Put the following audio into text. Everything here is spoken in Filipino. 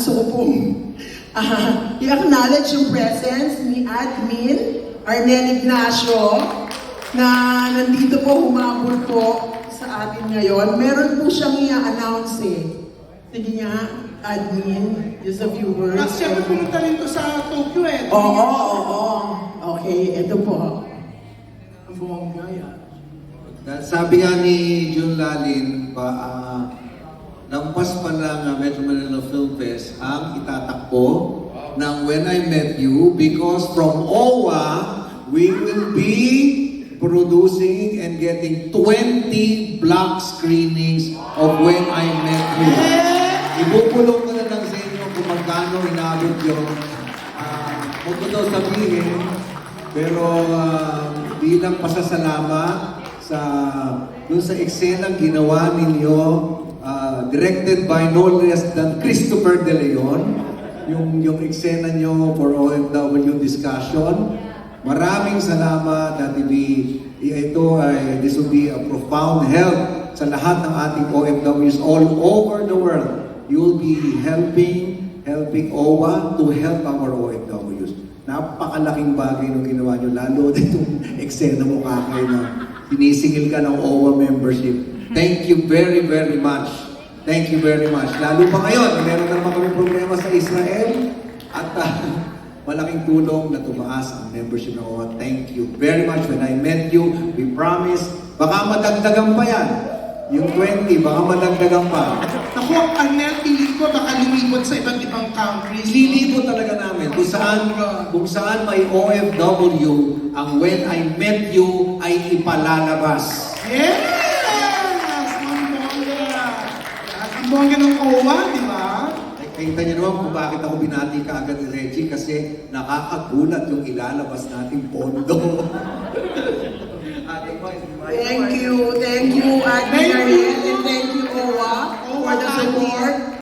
gusto ko pong i-acknowledge yung presence ni Admin Arnel Ignacio na nandito po, humabol po sa atin ngayon. Meron po siyang i-announce eh. Sige nga, Admin, just a few words. At siyempre pumunta rin to sa Tokyo eh. Oo. Okay, ito po. Ang bongga yan. Sabi nga ni Jun Lalin, lampas pa lang Metro Manila Film Fest ang itatakbo ng When I Met You because from OWA, we will be producing and getting 20 block screenings of When I Met You. Ibupulong ko na lang sa inyo kung magkano inabot yun. Huwag ko daw sabihin, pero bilang pasasalamat dun sa eksenang ginawa ninyo, directed by no less than Christopher De Leon, yung eksena nyo for OFW discussion. Maraming salamat at this will be a profound help sa lahat ng ating OFWs all over the world. You will be helping OWA to help our OFWs. Napakalaking bagay nung ginawa nyo, lalo itong eksena mo kakay na sinisingil ka ng OWA membership. Thank you very, very much. Thank you very much. Lalo pa ngayon, meron na naman kami problema sa Israel at malaking tulong na tumaas ang membership ng OWA. Thank you very much. When I met you, we promise, baka madagdagan pa yan. Yung 20, baka madagdagan pa. Naku, ang Arnel, piling ko baka lumibot sa iba't ibang countries. Lilibo talaga namin kung saan may OFW, ang When I Met You ay ipalalabas. Yes! Ang bongga. Ang bongga ng OWA, di ba? Kita niyo naman kung bakit ako binati ka agad ni Reggie kasi nakakagulat yung ilalabas nating pondo. Thank